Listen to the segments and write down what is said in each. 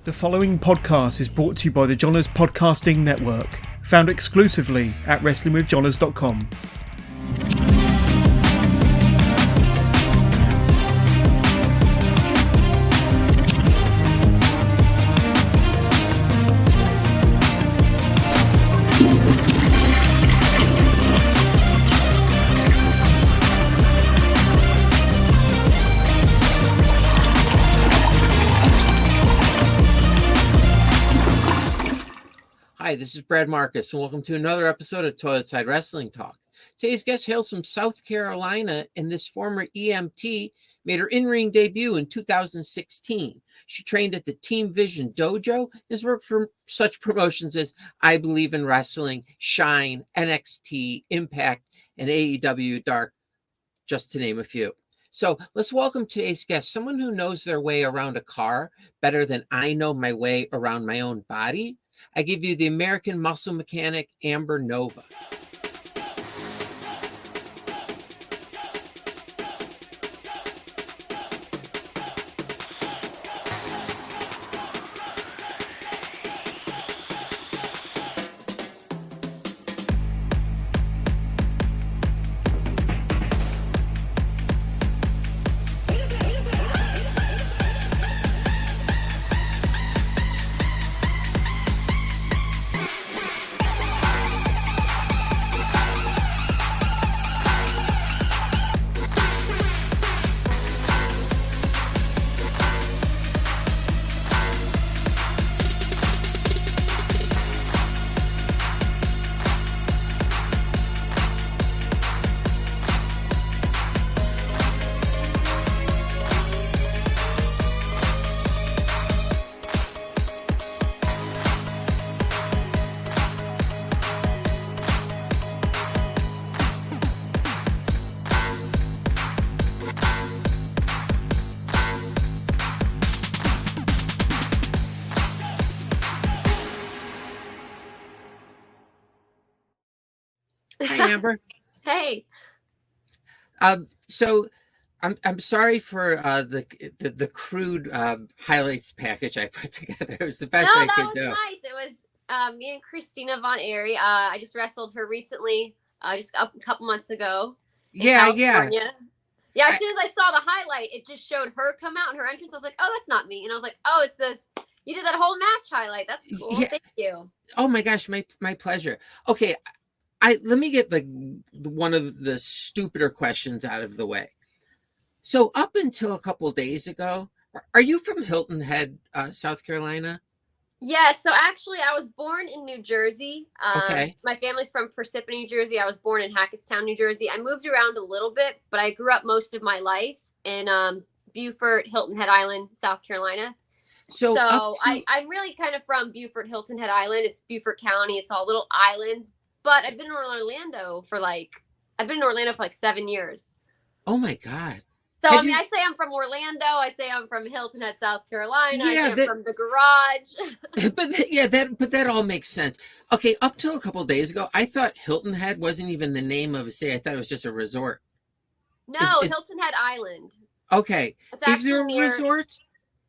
The following podcast is brought to you by the Johners Podcasting Network, found exclusively at wrestlingwithjohners.com. Hi, this is Brad Marcus, and welcome to another episode of Toilet Side Wrestling Talk. Today's guest hails from South Carolina, and this former EMT made her in-ring debut in 2016. She trained at the Team Vision Dojo and has worked for such promotions as I Believe in Wrestling, Shine, NXT, Impact, and AEW Dark, just to name a few. So let's welcome today's guest, someone who knows their way around a car better than I know my way around my own body. I give you the American muscle mechanic, Amber Nova. Hi, Amber. Hey. So I'm sorry for the crude highlights package I put together. It was the best I could do. No, that was nice. It was me and Christina Von Airy. I just wrestled her recently, just a couple months ago. Yeah. Yeah, as soon as I saw the highlight, it just showed her come out in her entrance. I was like, oh, that's not me. And I was like, oh, it's this. You did that whole match highlight. That's cool. Yeah. Thank you. Oh my gosh, my pleasure. Okay, let me get one of the stupider questions out of the way. So up until a couple of days ago, are you from Hilton Head, South Carolina? Yeah, so actually I was born in New Jersey. Okay. My family's from Parsippany, New Jersey. I was born in Hackettstown, New Jersey. I moved around a little bit, but I grew up most of my life in Beaufort, Hilton Head Island, South Carolina. So I'm really kind of from Beaufort, Hilton Head Island. It's Beaufort County. It's all little islands. But I've been in Orlando for like 7 years. Oh my God. So I say I'm from Orlando. I say I'm from Hilton Head, South Carolina. Yeah, I say I'm from the garage. but that all makes sense. Okay, up till a couple of days ago, I thought Hilton Head wasn't even the name of a city. I thought it was just a resort. No, Hilton Head Island. Okay. Is there a resort?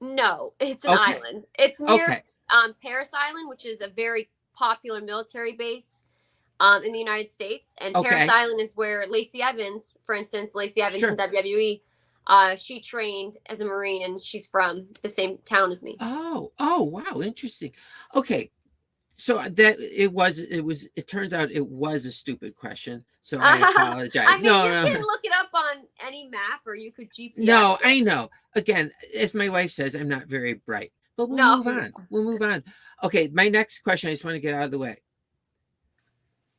No, it's an island. It's near Paris Island, which is a very popular military base in the United States. And Paris Island is where Lacey Evans, for instance, from WWE, she trained as a Marine, and she's from the same town as me. Oh, wow, interesting. Okay, so it turns out it was a stupid question, so I apologize. I mean, you can look it up on any map, or you could GPS. No, I know. Again, as my wife says, I'm not very bright, but we'll move on. Okay, my next question, I just want to get out of the way.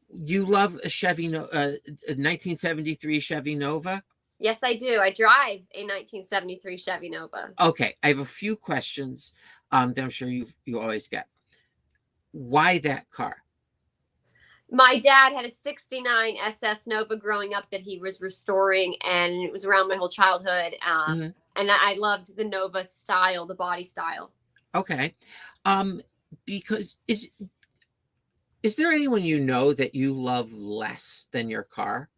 You love a Chevy, a 1973 Chevy Nova? Yes, I do. I drive a 1973 Chevy Nova. Okay, I have a few questions that I'm sure you always get. Why that car? My dad had a 69 SS Nova growing up that he was restoring, and it was around my whole childhood. And I loved the Nova style, the body style. Okay. Because is there anyone you know that you love less than your car?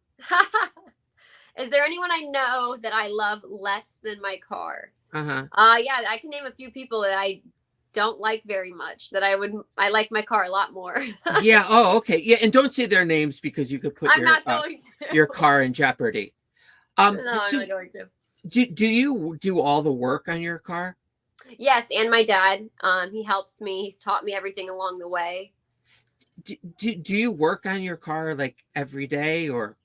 Is there anyone I know that I love less than my car? Yeah, I can name a few people that I don't like very much, that I like my car a lot more. Yeah. Oh, okay. Yeah. And don't say their names because you could put I'm not going to. your car in jeopardy. No, I'm So not going to. do you do all the work on your car? Yes, and my dad. He helps me. He's taught me everything along the way. Do you work on your car like every day or?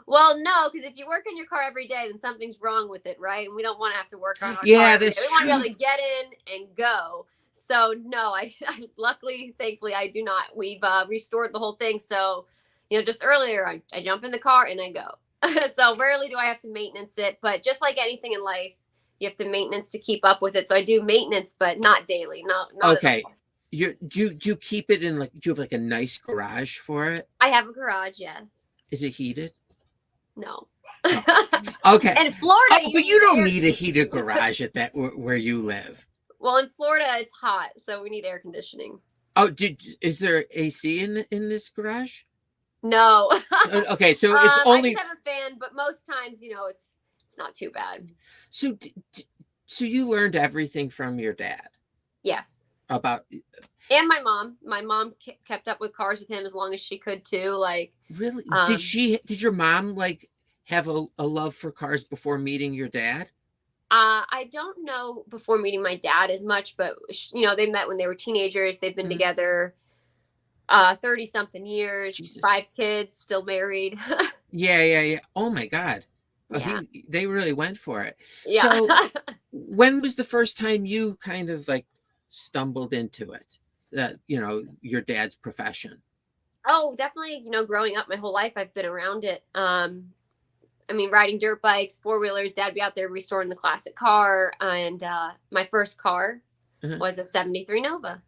Well, no, because if you work on your car every day, then something's wrong with it, right? And we don't want to have to work on our car Yeah, every day. We that's want to be true. able to get in and go. So no, I luckily, thankfully, I do not. We've restored the whole thing. So, just earlier, I jump in the car and I go. So rarely do I have to maintenance it, but just like anything in life, you have to maintenance to keep up with it. So I do maintenance, but not daily, not at Okay. all. Do you keep it in like, do you have like a nice garage for it? I have a garage, yes. Is it heated? No. No. Okay. In Florida, Oh, but you don't need a heated garage at that where you live. Well, in Florida, it's hot, so we need air conditioning. Oh, is there AC in this garage? No. Okay, so it's only. I just have a fan, but most times, it's not too bad. So so you learned everything from your dad Yes. about. And my mom. My mom kept up with cars with him as long as she could too. Like, Really? Did your mom like have a love for cars before meeting your dad? I don't know before meeting my dad as much, but they met when they were teenagers. They've been together 30 something years, Jesus. 5 kids, still married. Yeah. Oh my God. Yeah. They really went for it. Yeah. So when was the first time you kind of like stumbled into it? Your dad's profession. Oh, definitely. Growing up my whole life, I've been around it. Riding dirt bikes, 4-wheelers, dad be out there restoring the classic car. And my first car was a 73 Nova.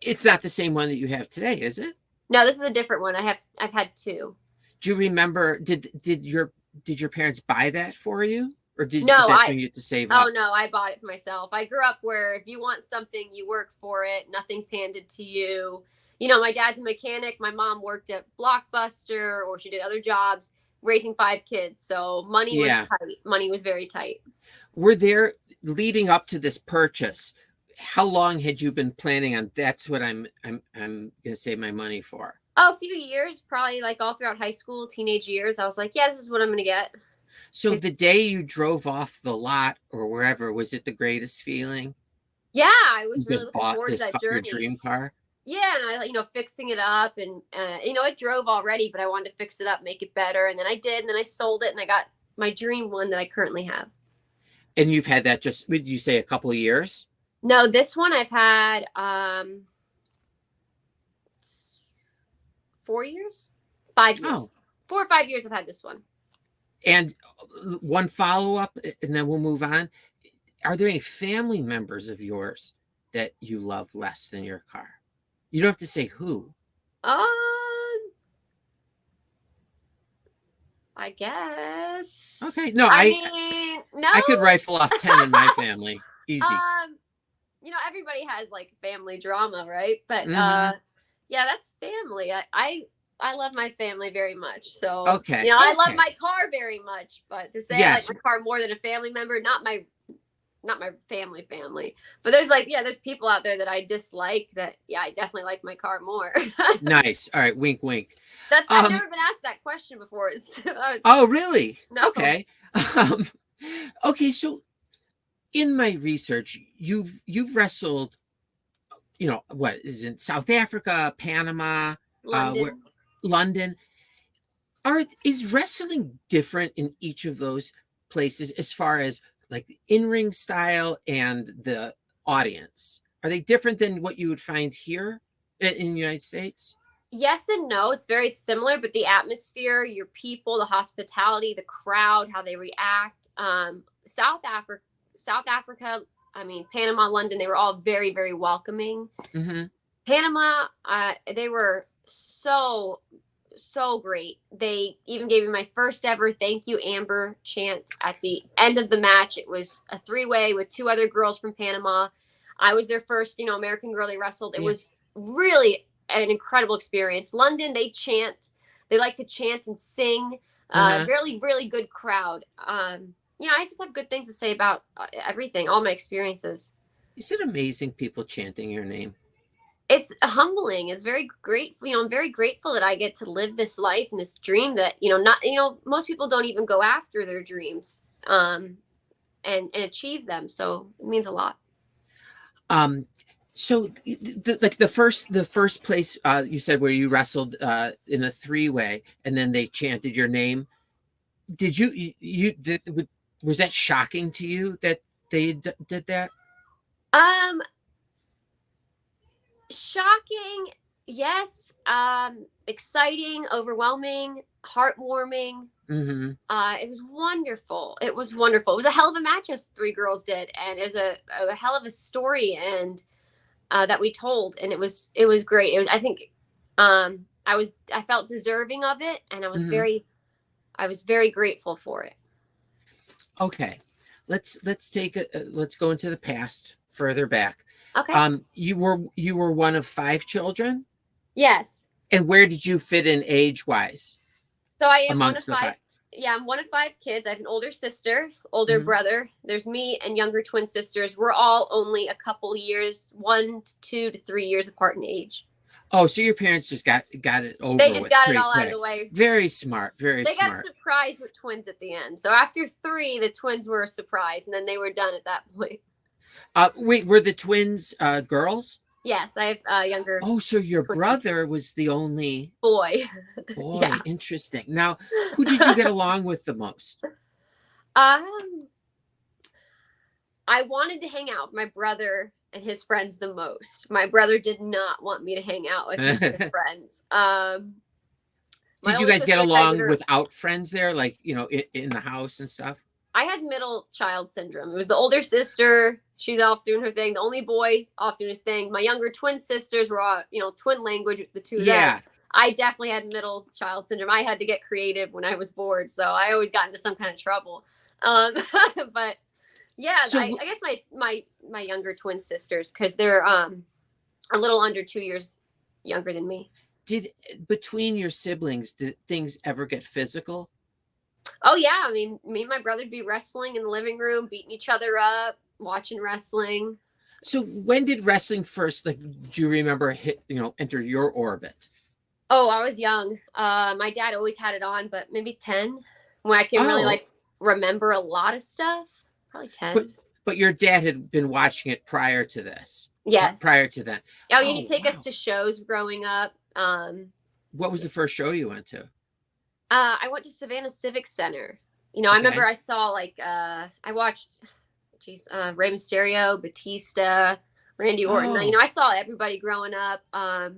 It's not the same one that you have today, is it? No, this is a different one. I've had 2. Do you remember, did your parents buy that for you? Or is No, that something you had to save up? Oh no, I bought it for myself. I grew up where if you want something, you work for it. Nothing's handed to you. My dad's a mechanic. My mom worked at Blockbuster, or she did other jobs, raising 5 kids. So money was tight. Money was very tight. Were there, leading up to this purchase, how long had you been planning on, that's what I'm going to save my money for? Oh, a few years, probably like all throughout high school, teenage years. I was like, yeah, this is what I'm going to get. So the day you drove off the lot or wherever, was it the greatest feeling? Yeah, I was really looking bought forward to that journey. Your dream car? Yeah, and I, fixing it up, and it drove already, but I wanted to fix it up, make it better, and then I did, and then I sold it, and I got my dream one that I currently have. And you've had that just, would you say, a couple of years? No, this one I've had 4 years, 5 years, 4 or 5 years. I've had this one. And one follow-up, and then we'll move on. Are there any family members of yours that you love less than your car? You don't have to say who. I guess. Okay. No, no. I could rifle off 10 in my family. Easy. Everybody has like family drama, right? But yeah, that's family. I love my family very much. So I love my car very much. But to say I like my car more than a family member, not my family. But there's people out there that I dislike that, I definitely like my car more. Nice. All right. Wink, wink. I've never been asked that question before. Oh, really? No. Okay. Okay. So in my research, you've wrestled, what is in South Africa, Panama, London. Is wrestling different in each of those places as far as like the in-ring style and the audience? Are they different than what you would find here in the United States? Yes and no. It's very similar, but the atmosphere, your people, the hospitality, the crowd, how they react. South Africa, Panama, London, they were all very, very welcoming. Mm-hmm. Panama, they were so great. They even gave me my first ever "Thank You, Amber" chant at the end of the match. It was a 3-way with 2 other girls from Panama. I was their first, American girl they wrestled. It was really an incredible experience. London, they like to chant and sing. Really, really good crowd. I just have good things to say about everything, all my experiences. Is it amazing people chanting your name? It's humbling. It's very grateful. I'm very grateful that I get to live this life and this dream that, not, most people don't even go after their dreams, and achieve them. So it means a lot. So the first place you said where you wrestled in a three-way and then they chanted your name. Did was that shocking to you that they did that? Shocking, yes. Exciting, overwhelming, heartwarming. Mm-hmm. It was wonderful. It was wonderful. It was a hell of a match as three girls did, and it was a hell of a story, and that we told, and it was great. It was, I think, I felt deserving of it, and I was very grateful for it. Okay, let's go into the past, further back. Okay. You were one of five children? Yes. And where did you fit in age-wise? So I am amongst one of five. the five? Yeah, I'm one of five kids. I have an older sister, older brother. There's me and younger twin sisters. We're all only a couple years, 1 to 2 to 3 years apart in age. Oh, so your parents just got it over They just with got it all quick. out of the way. Very smart, very They smart. got surprised with twins at the end. So after 3, the twins were a surprise, and then they were done at that point. Wait, were the twins girls? Yes, I have younger. Oh, so your brother was the only boy. boy. Yeah. Interesting. Now, who did you get along with the most? I wanted to hang out with my brother and his friends the most. My brother did not want me to hang out with his friends. Did you guys get along without friends there, like, in the house and stuff? I had middle child syndrome. It was the older sister. She's off doing her thing. The only boy off doing his thing. My younger twin sisters were all, twin language with the two of them. I definitely had middle child syndrome. I had to get creative when I was bored. So I always got into some kind of trouble. But yeah, so, I guess my younger twin sisters, because they're a little under 2 years younger than me. Between your siblings, did things ever get physical? Oh yeah, I mean, me and my brother would be wrestling in the living room, beating each other up, watching wrestling. So when did wrestling first, do you remember enter your orbit? Oh, I was young. My dad always had it on, but maybe 10, when I can really remember a lot of stuff. Probably 10. But your dad had been watching it prior to this. Yes. Prior to that. Oh, he'd take us to shows growing up. What was the first show you went to? I went to Savannah Civic Center. I remember I saw I watched, Rey Mysterio, Batista, Randy Orton. I saw everybody growing up. I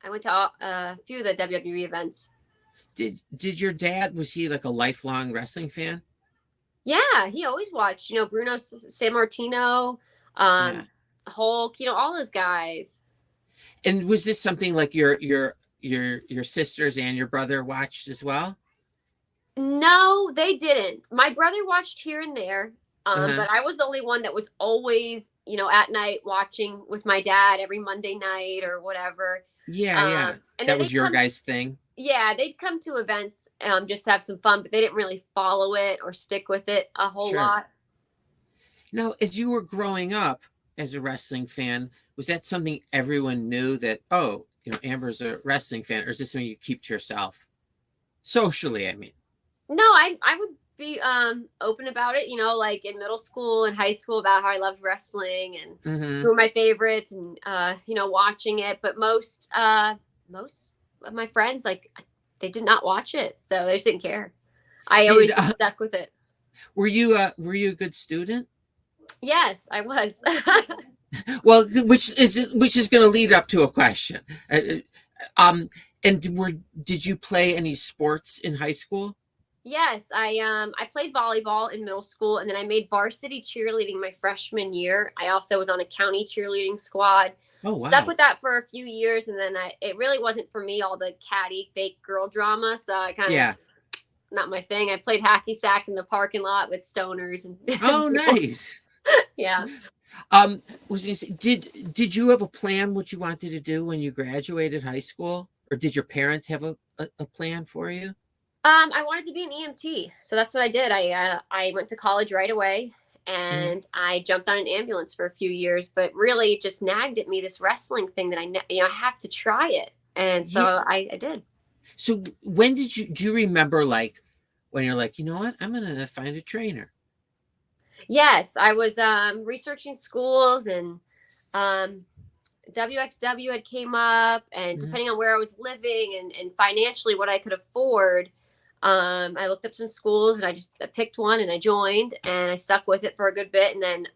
went to a few of the WWE events. Did your dad, was he like a lifelong wrestling fan? Yeah, he always watched. Bruno Sammartino, Hulk. All those guys. And was this something like your sisters and your brother watched as well? No, they didn't. My brother watched here and there, but I was the only one that was always, at night watching with my dad every Monday night or whatever. Yeah. And that was your guys' thing? Yeah, they'd come to events just to have some fun, but they didn't really follow it or stick with it a whole lot. Now, as you were growing up as a wrestling fan, was that something everyone knew that, Amber's a wrestling fan, or is this something you keep to yourself? Socially, I mean. No, I would be open about it, in middle school and high school, about how I loved wrestling and who were my favorites and, watching it. But most of my friends, they did not watch it. So they just didn't care. I always stuck with it. Were you a good student? Yes, I was. Well, which is going to lead up to a question. And did you play any sports in high school? Yes, I played volleyball in middle school, and then I made varsity cheerleading my freshman year. I also was on a county cheerleading squad. Oh, wow. Stuck with that for a few years, and then it really wasn't for me, all the catty fake girl drama. So I kind of not my thing. I played hacky sack in the parking lot with stoners and oh, nice. Yeah. Did you have a plan what you wanted to do when you graduated high school, or did your parents have a plan for you? I wanted to be an EMT, so that's what I did. I went to college right away, and I jumped on an ambulance for a few years, but really it just nagged at me, this wrestling thing that I have to try it. And so I did. So when do you remember, like, when you're like, you know what, I'm going to find a trainer? Yes, I was researching schools, and WXW had came up, and depending on where I was living and financially what I could afford, I looked up some schools, and I picked one and I joined, and I stuck with it for a good bit. And then,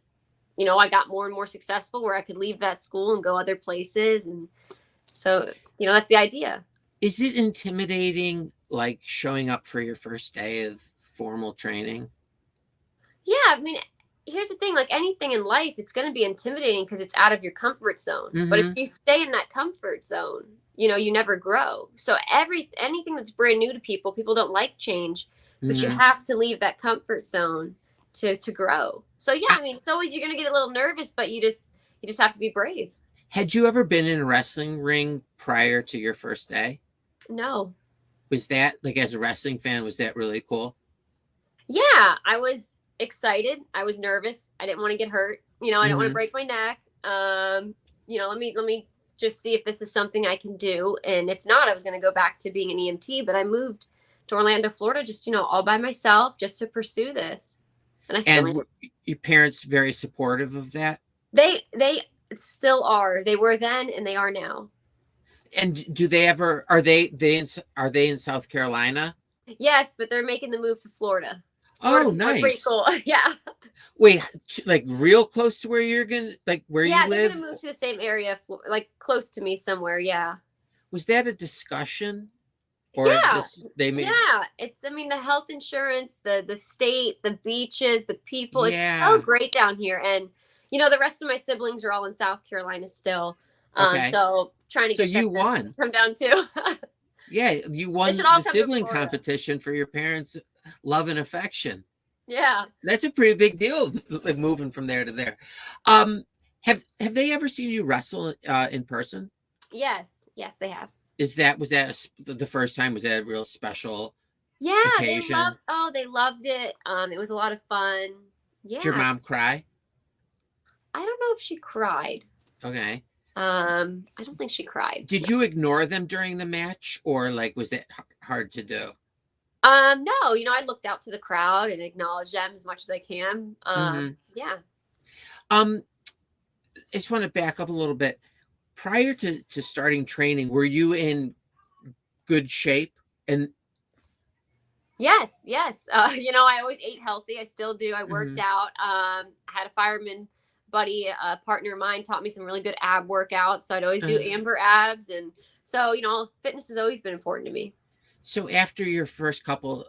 I got more and more successful where I could leave that school and go other places. And so, that's the idea. Is it intimidating, like, showing up for your first day of formal training? Yeah, I mean, here's the thing, like anything in life, it's going to be intimidating because it's out of your comfort zone. But if you stay in that comfort zone, you never grow. So anything that's brand new to people don't like change, but you have to leave that comfort zone to grow. So yeah, I mean, it's always, you're going to get a little nervous, but you just have to be brave. Had you ever been in a wrestling ring prior to your first day? No. Was that, like, as a wrestling fan, was that really cool? Yeah, I was excited. I was nervous. I didn't want to get hurt. I don't want to break my neck. Let me just see if this is something I can do. And if not, I was going to go back to being an EMT, but I moved to Orlando, Florida, just, all by myself, just to pursue this. And I still am. Your parents very supportive of that? They still are. They were then and they are now. And do they ever, are they in South Carolina? Yes, but they're making the move to Florida. Oh, nice. Pretty cool. Yeah. Wait, like real close to where you're gonna, like, where you live? Yeah, they're gonna move to the same area, like close to me somewhere. Yeah. Was that a discussion? Or just they made? Yeah, the health insurance, the state, the beaches, the people. It's so great down here, and the rest of my siblings are all in South Carolina still. So trying to get you won. Come down too. Yeah, you won the sibling competition for your parents' love and affection. Yeah, that's a pretty big deal, like moving from there to there. Have they ever seen you wrestle in person? Yes, they have. Was that the first time? Was that a real special occasion? They loved it. It was a lot of fun. Yeah. Did your mom cry? I don't know if she cried. Okay. I don't think she cried. Did you ignore them during the match, or like was that hard to do? No, I looked out to the crowd and acknowledged them as much as I can. Yeah. I just want to back up a little bit. Prior to starting training, were you in good shape? And yes. I always ate healthy. I still do. I worked out. I had a fireman buddy, a partner of mine, taught me some really good ab workouts. So I'd always do amber abs. And so, fitness has always been important to me. So after your first couple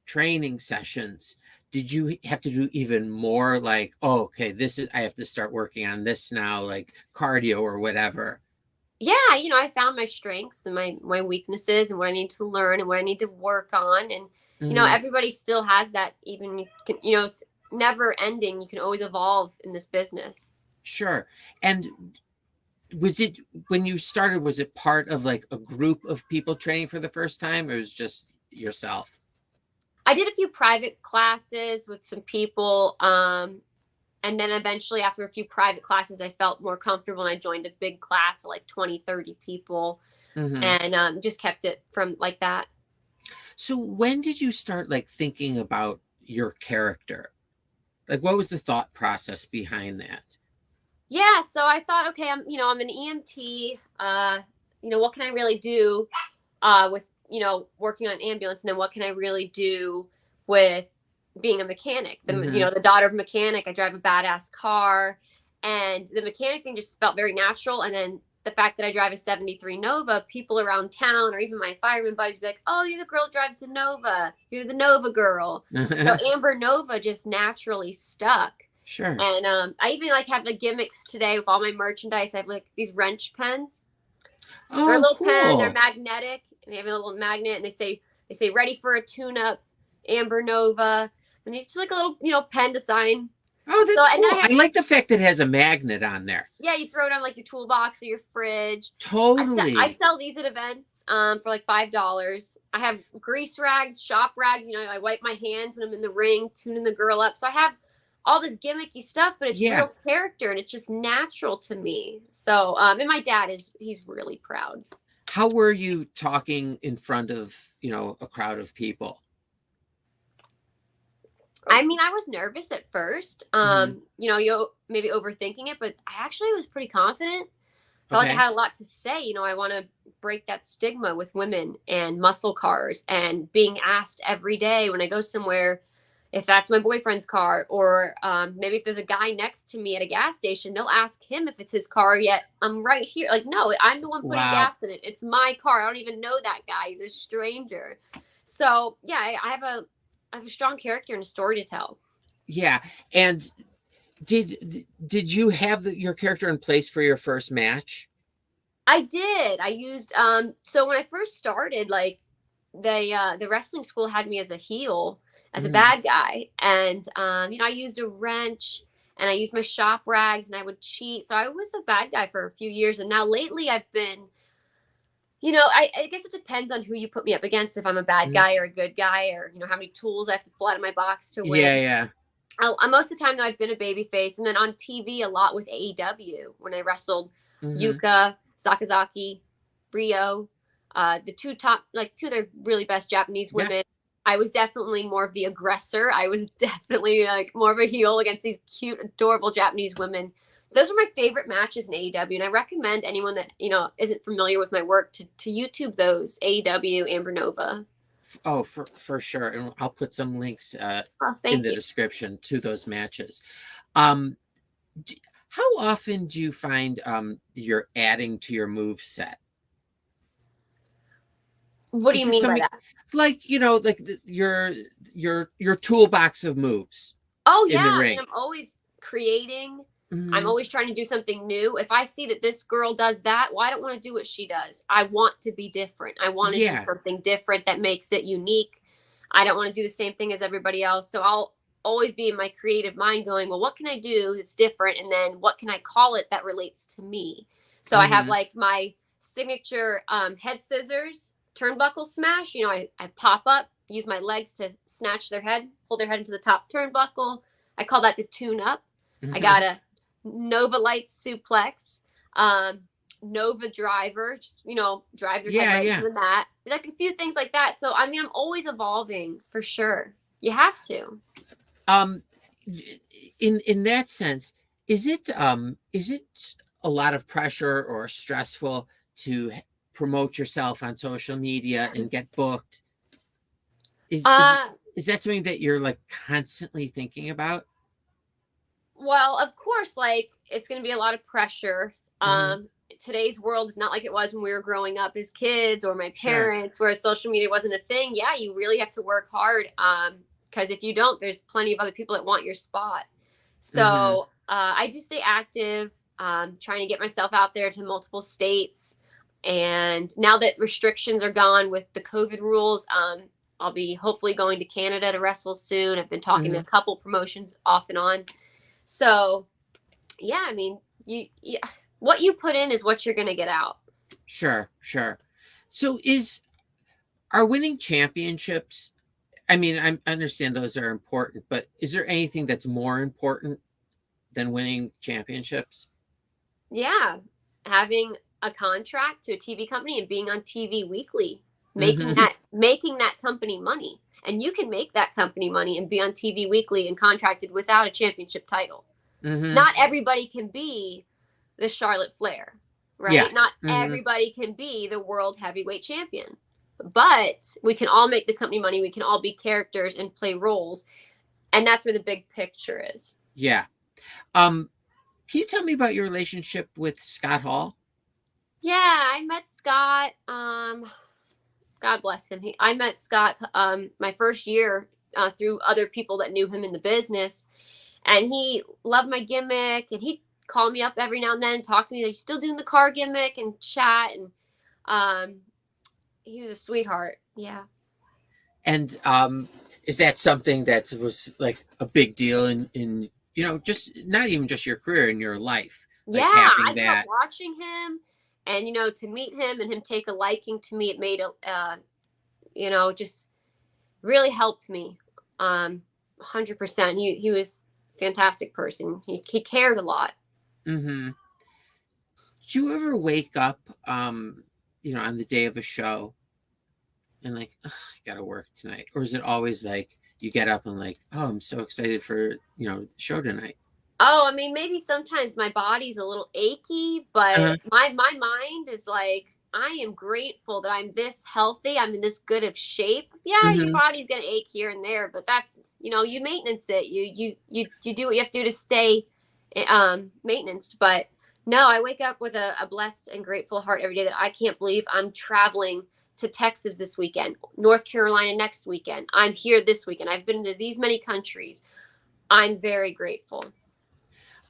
training sessions, did you have to do even more, like, oh, okay, I have to start working on this now, like cardio or whatever? Yeah, I found my strengths and my weaknesses and what I need to learn and what I need to work on. And, everybody still has that, even, it's never ending. You can always evolve in this business. Sure. And was it, when you started, was it part of like a group of people training for the first time, or was it just yourself? I did a few private classes with some people. And then eventually after a few private classes, I felt more comfortable and I joined a big class of like 20, 30 people and just kept it from like that. So when did you start like thinking about your character? Like, what was the thought process behind that? Yeah, so I thought, okay, I'm an EMT. What can I really do with, working on an ambulance? And then what can I really do with being a mechanic? The daughter of a mechanic, I drive a badass car. And the mechanic thing just felt very natural. And then the fact that I drive a 73 Nova, people around town or even my fireman buddies be like, oh, you're the girl that drives the Nova. You're the Nova girl. So Amber Nova just naturally stuck. Sure. And I even have the gimmicks today with all my merchandise. I have like these wrench pens. Oh, they're a little cool. pen. They're magnetic. And they have a little magnet, and they say ready for a tune-up, Amber Nova. And it's just like a little pen to sign. Oh, that's cool. I like the fact that it has a magnet on there. Yeah, you throw it on like your toolbox or your fridge. Totally. I sell these at events for like $5. I have grease rags, shop rags. I wipe my hands when I'm in the ring, tuning the girl up. So I have all this gimmicky stuff, but it's real character and it's just natural to me. So, and my dad he's really proud. How were you talking in front of, a crowd of people? I mean, I was nervous at first. You maybe overthinking it, but I actually was pretty confident. Felt like I had a lot to say. I want to break that stigma with women and muscle cars and being asked every day when I go somewhere if that's my boyfriend's car, or maybe if there's a guy next to me at a gas station, they'll ask him if it's his car, yet I'm right here. Like, no, I'm the one putting gas in it. It's my car. I don't even know that guy. He's a stranger. So yeah, I have a strong character and a story to tell. Yeah. And did you have your character in place for your first match? I did. I used so when I first started, like the wrestling school had me as a heel, as a bad guy, and I used a wrench and I used my shop rags and I would cheat. So I was a bad guy for a few years, and now lately I've been, I guess it depends on who you put me up against, if I'm a bad guy or a good guy, or how many tools I have to pull out of my box to win. Yeah. Most of the time though, I've been a baby face, and then on TV a lot with AEW when I wrestled Yuka, Sakazaki, Rio, the two of their really best Japanese women. Yeah. I was definitely more of the aggressor. I was definitely more of a heel against these cute, adorable Japanese women. Those are my favorite matches in AEW, and I recommend anyone that isn't familiar with my work to YouTube those. AEW, Amber Nova. Oh, for sure, and I'll put some links in the description to those matches. How often do you find you're adding to your move set? What do you mean by that? Like your toolbox of moves. Oh yeah, I mean, I'm always creating. I'm always trying to do something new. If I see that this girl does that, well, I don't want to do what she does. I want to be different. I want to do something different that makes it unique. I don't want to do the same thing as everybody else. So I'll always be in my creative mind going, well, what can I do that's different? And then what can I call it that relates to me? So I have like my signature head scissors, turnbuckle smash. I pop up, use my legs to snatch their head, hold their head into the top turnbuckle. I call that the tune up. I got a Nova Lights suplex, Nova driver, just drive their head right into the mat, like a few things like that. So I mean, I'm always evolving for sure. You have to. In that sense, is it a lot of pressure or stressful to promote yourself on social media and get booked? Is that something that you're like constantly thinking about? Well, of course, it's going to be a lot of pressure. Today's world is not like it was when we were growing up as kids, or my parents, where social media wasn't a thing. Yeah, you really have to work hard. Because if you don't, there's plenty of other people that want your spot. So I do stay active, trying to get myself out there to multiple states. And now that restrictions are gone with the COVID rules, I'll be hopefully going to Canada to wrestle soon. I've been talking to a couple promotions off and on. So, yeah, I mean, what you put in is what you're going to get out. Sure. So are winning championships, I mean, I understand those are important, but is there anything that's more important than winning championships? Yeah. Having a contract to a TV company and being on TV weekly, making that company money. And you can make that company money and be on TV weekly and contracted without a championship title. Not everybody can be the Charlotte Flair, right? Yeah. Not everybody can be the world heavyweight champion. But we can all make this company money. We can all be characters and play roles. And that's where the big picture is. Yeah. Can you tell me about your relationship with Scott Hall? Yeah, I met Scott. God bless him. I met Scott my first year through other people that knew him in the business. And he loved my gimmick. And he'd call me up every now and then and talk to me. Like, still doing the car gimmick and chat. And he was a sweetheart. Yeah. And is that something that was like a big deal in just not even just your career, in your life? Yeah, I loved watching him. And, to meet him and him take a liking to me, it made just really helped me. 100%. He was fantastic person. He cared a lot. Mm-hmm. Did you ever wake up, on the day of a show and like, "Ugh, I gotta work tonight," or is it always like you get up and like, oh, I'm so excited for the show tonight? Oh, I mean, maybe sometimes my body's a little achy, but Uh-huh. my mind is like, I am grateful that I'm this healthy. I'm in this good of shape. Yeah, your Mm-hmm. body's gonna ache here and there, but that's you maintenance it. You do what you have to do to stay maintenance. But no, I wake up with a blessed and grateful heart every day that I can't believe I'm traveling to Texas this weekend, North Carolina next weekend. I'm here this weekend. I've been to these many countries. I'm very grateful.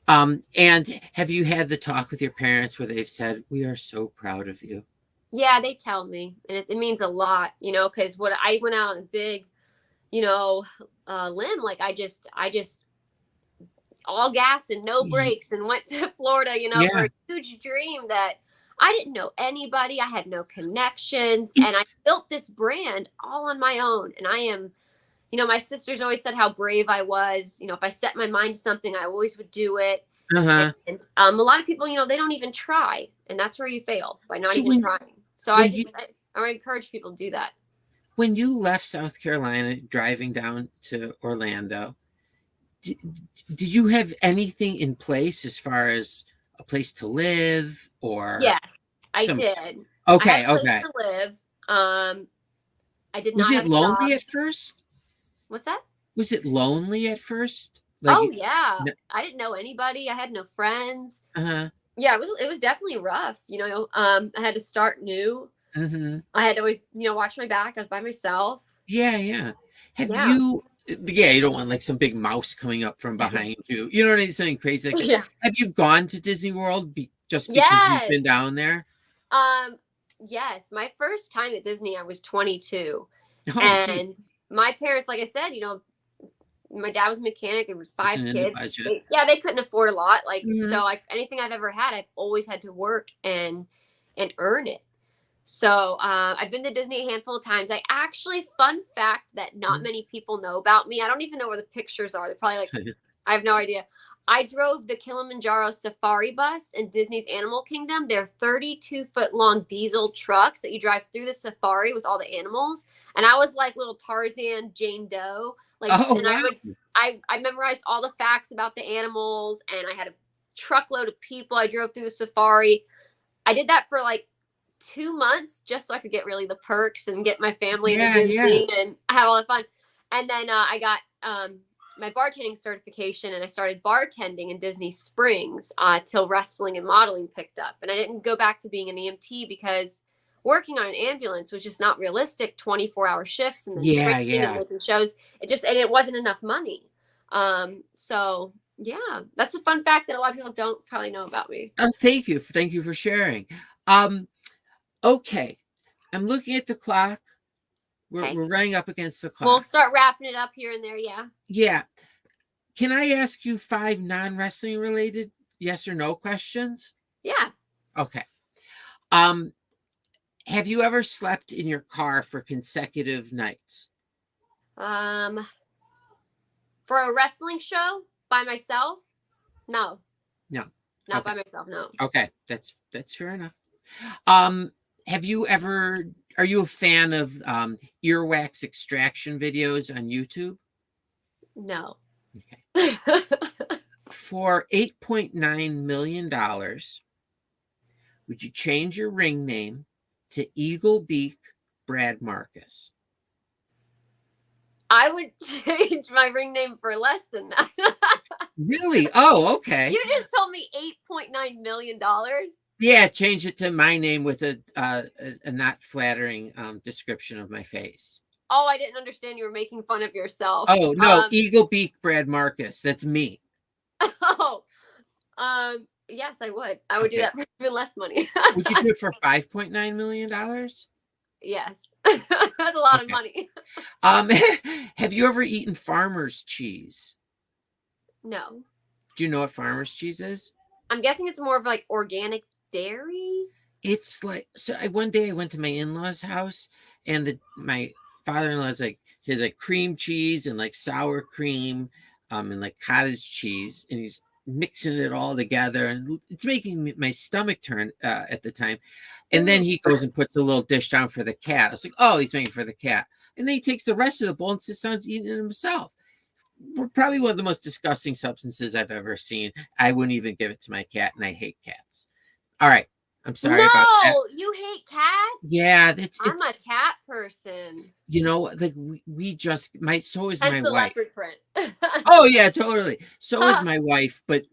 And have you had the talk with your parents where they've said, "We are so proud of you"? Yeah, they tell me, and it means a lot, because what I went out on a big, you know, limb. Like I just all gas and no Y- brakes, and went to Florida, for Yeah. a huge dream that I didn't know anybody. I had no connections, and Is- I built this brand all on my own. And I am, my sisters always said how brave I was. If I set my mind to something, I always would do it. Uh-huh. And a lot of people, they don't even try, and that's where you fail, by not So even trying. So when you I encourage people to do that. when you left South Carolina driving down to Orlando, did, did you have anything in place as far as a place to live or Yes, I some? did. I had Okay, a place okay. to live. I did Was not it have a lonely job. at first? What's that? Was it lonely at first? Oh Like, yeah, no, I didn't know anybody. I had no friends. uh-huh. Yeah, it was definitely rough. I had to start new. Mm-hmm. I had to always, watch my back. I was by myself. Yeah, yeah. Have Yeah. you, yeah, you don't want like some big mouse coming up from behind you. You know what I mean? Something crazy like that. Yeah. Have you gone to Disney World just because you've been Yes. down there? Um, yes. My first time at Disney, I was 22. Oh, geez. And my parents, like I said, my dad was a mechanic. There were five Isn't in the kids. budget. They couldn't afford a lot. Like, so Hmm. like anything I've ever had, I've always had to work and earn it. So I've been to Disney a handful of times. Fun fact that not many people know about me. I don't even know where the pictures are. They're probably like, I have no idea. I drove the Kilimanjaro Safari Bus in Disney's Animal Kingdom. They're 32-foot long diesel trucks that you drive through the safari with all the animals. And I was like little Tarzan, Jane Doe. Like, Oh, and wow. I memorized all the facts about the animals, and I had a truckload of people. I drove through the safari. I did that for like 2 months just so I could get really the perks and get my family into Yeah, yeah. Disney and have all the fun. And then I got my bartending certification, and I started bartending in Disney Springs till wrestling and modeling picked up. And I didn't go back to being an EMT because working on an ambulance was just not realistic. 24-hour shifts and then Yeah, training and yeah. making shows. It wasn't enough money. So yeah, that's a fun fact that a lot of people don't probably know about me. Oh, thank you. Thank you for sharing. Um, okay. I'm looking at the clock. Okay. We're running up against the We'll clock. start wrapping it up here and there. Yeah. Yeah. Can I ask you 5 non-wrestling related yes or no questions? Yeah. Okay. Um, have you ever slept in your car for consecutive nights? Um, for a wrestling show by myself? No, No. not Okay. by myself. No. Okay. That's fair enough. Um, have you ever are you a fan of earwax extraction videos on YouTube? No. Okay. For $8.9 million, would you change your ring name to Eagle Beak Brad Marcus? I would change my ring name for less than that. Really? Oh, okay. You just told me $8.9 million. Yeah, change it to my name with a not flattering description of my face. Oh, I didn't understand you were making fun of yourself. Oh no, Eagle Beak Brad Marcus. That's me. Oh, yes, I would. I would do Okay. that for even less money. Would you do it for $5.9 million? Yes, that's a lot of Okay. money. Um, have you ever eaten farmer's cheese? No, Do you know what farmer's cheese is? I'm guessing it's more of like organic dairy. It's like one day I went to my in-laws' house and my father-in-law's like he has like cream cheese and like sour cream. and like cottage cheese, and he's mixing it all together, and it's making my stomach turn at the time. And then he goes and puts a little dish down for the cat. I was like, oh, he's making for the cat. And then he takes the rest of the bowl and sits down and eating it himself. Probably one of the most disgusting substances I've ever seen. I wouldn't even give it to my cat, and I hate cats. All right. I'm sorry about that. No, you hate cats? Yeah, I'm a cat person. You know, like we just so is my the wife. leopard print. Oh yeah, totally. So is my wife, but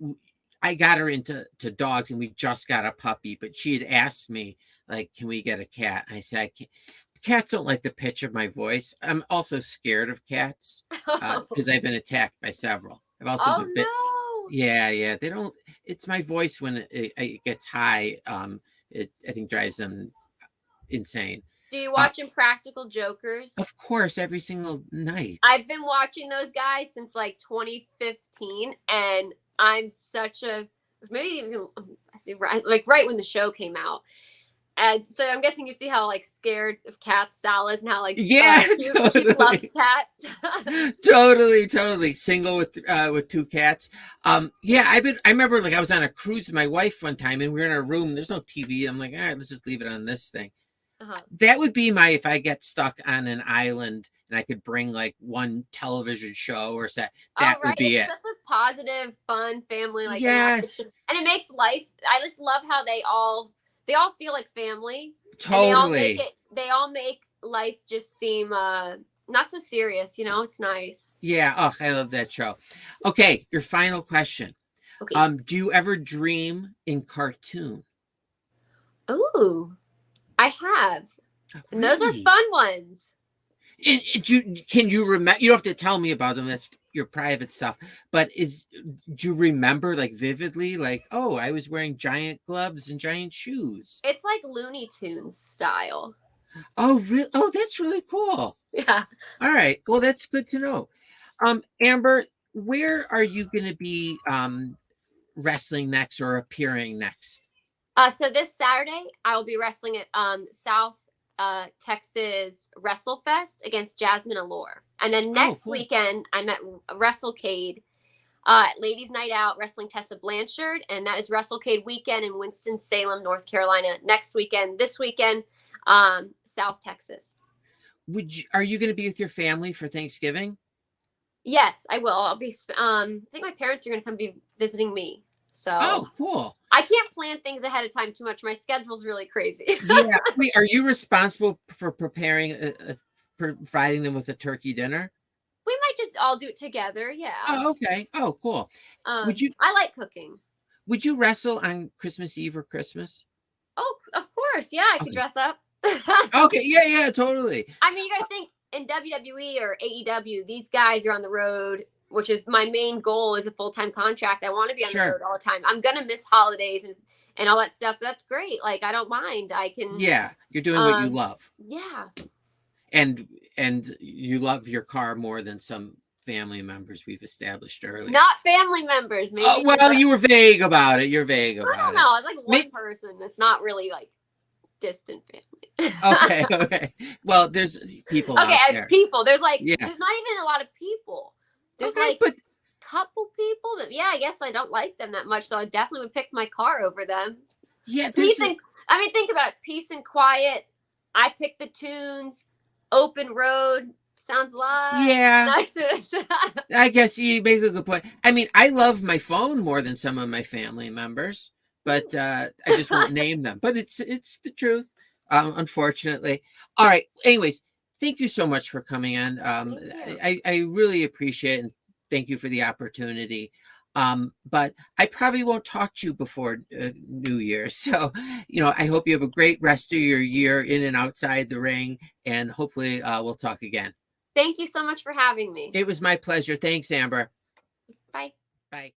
I got her into dogs, and we just got a puppy. But she had asked me, like, can we get a cat? I said, I can't. Cats don't like the pitch of my voice. I'm also scared of cats because I've been attacked by several. I've also been bit. No. Yeah, they don't. It's my voice when it gets high. I think drives them insane. Do you watch Impractical Jokers? Of course, every single night. I've been watching those guys since like 2015, and I'm such a right when the show came out. And so I'm guessing you see how like scared of cats Sal is, and how like totally. she loves cats. Totally. Single with two cats. I remember like I was on a cruise with my wife one time, and we were in a room. There's no TV. I'm like, all right, let's just leave it on this thing. That would be if I get stuck on an island and I could bring like one television show or set. That would be it's it. Such a positive, fun family. Like yes, and it makes life. I just love how they all feel like family. Totally. They all make life just seem not so serious. You know, it's nice. Yeah. Oh, I love that show. Okay, your final question. Okay. Do you ever dream in cartoon? Ooh, I have. Really? And those are fun ones. Can you remember? You don't have to tell me about them. That's your private stuff. But do you remember like vividly? Like, oh, I was wearing giant gloves and giant shoes. It's like Looney Tunes style. Oh, really? Oh, that's really cool. Yeah. All right. Well, that's good to know. Amber, where are you going to be wrestling next or appearing next? So this Saturday, I will be wrestling at South Texas WrestleFest against Jasmine Allure. And then next weekend, I'm at WrestleCade Ladies Night Out wrestling Tessa Blanchard. And that is WrestleCade weekend in Winston-Salem, North Carolina. Next weekend, this weekend, South Texas. Are you going to be with your family for Thanksgiving? Yes, I will. I'll be. I think my parents are going to come be visiting me. So. Oh, cool. I can't plan things ahead of time too much. My schedule's really crazy. Yeah. Wait, are you responsible for preparing, providing them with a turkey dinner? We might just all do it together. Yeah. Oh, okay. Oh, cool. I like cooking. Would you wrestle on Christmas Eve or Christmas? Oh, of course. Yeah, I could dress up. Okay. Yeah, totally. I mean, you got to think in WWE or AEW, these guys are on the road, which is my main goal is a full-time contract. I want to be on the road all the time. I'm going to miss holidays and all that stuff. But that's great. Like, I don't mind. I can. Yeah. You're doing what you love. Yeah. And you love your car more than some family members we've established earlier. Not family members. Maybe. Oh, well, you were vague about it. You're vague about it. I don't know. It's like one person that's not really like distant family. Okay. Well, there's people out there. People. There's like there's not even a lot of people. There's couple people that I guess I don't like them that much, so I definitely would pick my car over them. Yeah, think about it. Peace and quiet. I pick the tunes. Open road. Sounds a lot. Yeah. Nice. I guess you make a good point. I mean, I love my phone more than some of my family members, but I just won't name them. But it's the truth, unfortunately. All right. Anyways, thank you so much for coming on. I really appreciate it, and thank you for the opportunity. But I probably won't talk to you before New Year. So, I hope you have a great rest of your year in and outside the ring, and hopefully we'll talk again. Thank you so much for having me. It was my pleasure. Thanks, Amber. Bye. Bye.